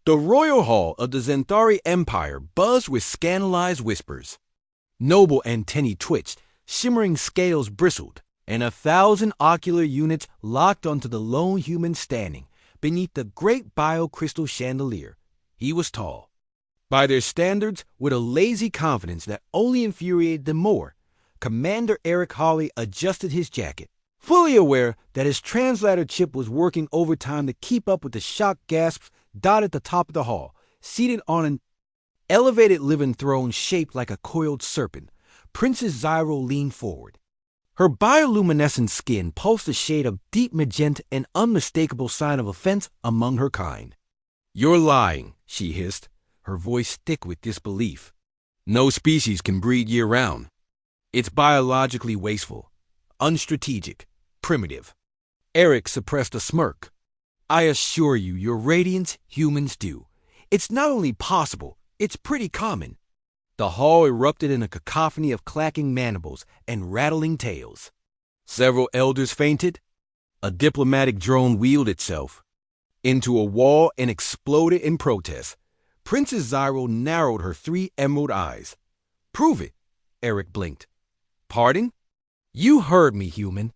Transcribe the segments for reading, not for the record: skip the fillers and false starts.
The royal hall of the Xanthari Empire buzzed with scandalized whispers. Noble antennae twitched, shimmering scales bristled, and 1,000 ocular units locked onto the lone human standing beneath the great biocrystal chandelier. He was tall. By their standards, with a lazy confidence that only infuriated them more, Commander Eric Hawley adjusted his jacket, fully aware that his translator chip was working overtime to keep up with the shock gasps dotted the top of the hall. Seated on an elevated living throne shaped like a coiled serpent, Princess Zyro leaned forward. Her bioluminescent skin pulsed a shade of deep magenta, an unmistakable sign of offense among her kind. "You're lying," she hissed, her voice thick with disbelief. "No species can breed year-round. It's biologically wasteful, unstrategic, primitive." Eric suppressed a smirk. "I assure you, your radiance, humans do. It's not only possible, it's pretty common." The hall erupted in a cacophony of clacking mandibles and rattling tails. Several elders fainted. A diplomatic drone wheeled itself into a wall and exploded in protest. Princess Zyro narrowed her 3 emerald eyes. "Prove it," Eric blinked. "Pardon?" "You heard me, human.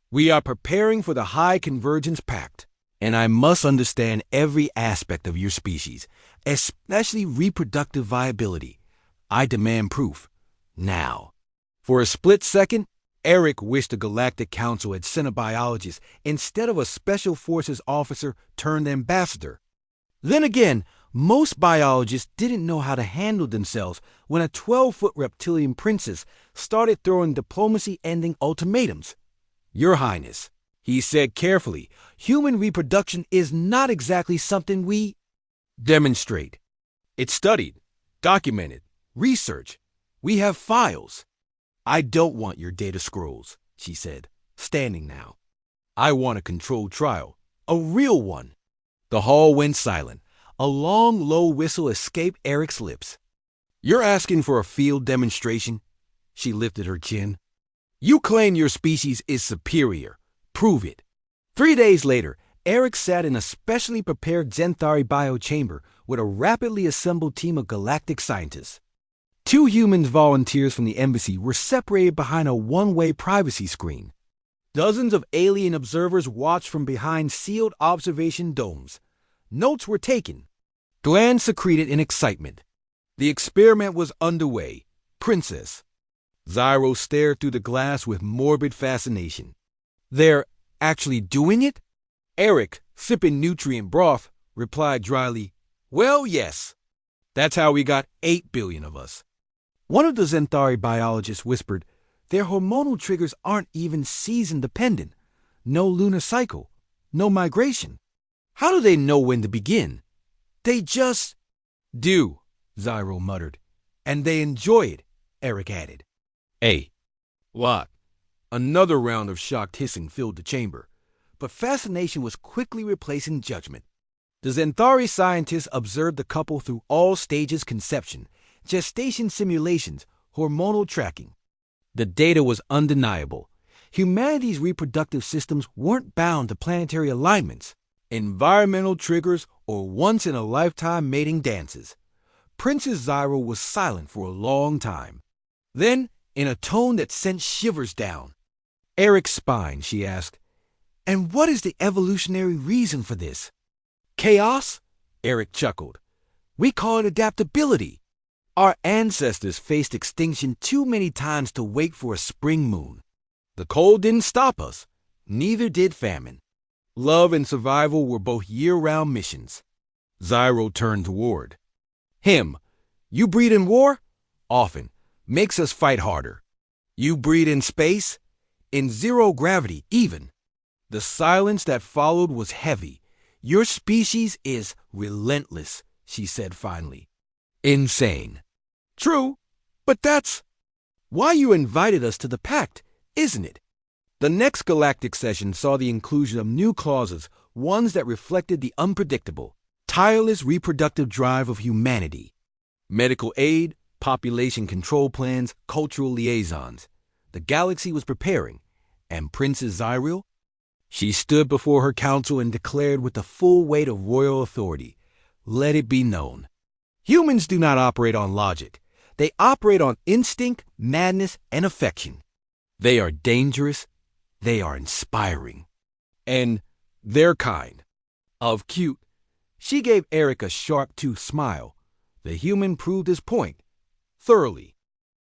We are preparing for the High Convergence Pact, and I must understand every aspect of your species, especially reproductive viability. I demand proof. Now." For a split second, Eric wished the Galactic Council had sent a biologist instead of a Special Forces officer turned ambassador. Then again, most biologists didn't know how to handle themselves when a 12-foot reptilian princess started throwing diplomacy-ending ultimatums. "Your Highness," he said carefully, "human reproduction is not exactly something we demonstrate. It's studied, documented, research. We have files." "I don't want your data scrolls," she said, standing now. "I want a controlled trial, a real one." The hall went silent. A long, low whistle escaped Eric's lips. "You're asking for a field demonstration?" She lifted her chin. "You claim your species is superior. Prove it." 3 days later, Eric sat in a specially prepared Xanthari biochamber with a rapidly assembled team of galactic scientists. 2 human volunteers from the embassy were separated behind a one-way privacy screen. Dozens of alien observers watched from behind sealed observation domes. Notes were taken. Glands secreted in excitement. The experiment was underway. Princess Zyro stared through the glass with morbid fascination. "They're actually doing it?" Eric, sipping nutrient broth, replied dryly, "Well, yes. That's how we got 8 billion of us." One of the Xanthari biologists whispered, "Their hormonal triggers aren't even season-dependent. No lunar cycle, no migration. How do they know when to begin?" "They just do," Zyro muttered. "And they enjoy it," Eric added. "Hey, what?" Another round of shocked hissing filled the chamber, but fascination was quickly replacing judgment. The Xanthari scientists observed the couple through all stages: conception, gestation simulations, hormonal tracking. The data was undeniable. Humanity's reproductive systems weren't bound to planetary alignments, environmental triggers, or once-in-a-lifetime mating dances. Princess Zyro was silent for a long time. Then, in a tone that sent shivers down Eric's spine, she asked, "And what is the evolutionary reason for this?" "Chaos?" Eric chuckled. "We call it adaptability. Our ancestors faced extinction too many times to wait for a spring moon. The cold didn't stop us. Neither did famine. Love and survival were both year-round missions." Zyro turned toward him. "You breed in war? Often. Makes us fight harder. You breed in space? In zero gravity, even." The silence that followed was heavy. "Your species is relentless," she said finally. "Insane." "True, but that's why you invited us to the pact, isn't it?" The next galactic session saw the inclusion of new clauses, ones that reflected the unpredictable, tireless reproductive drive of humanity. Medical aid, population control plans, cultural liaisons. The galaxy was preparing, and Princess Zyro? She stood before her council and declared with the full weight of royal authority, let it be known. Humans do not operate on logic. They operate on instinct, madness, and affection. They are dangerous. They are inspiring. And they're kind. Of cute. She gave Eric a sharp-toothed smile. The human proved his point thoroughly.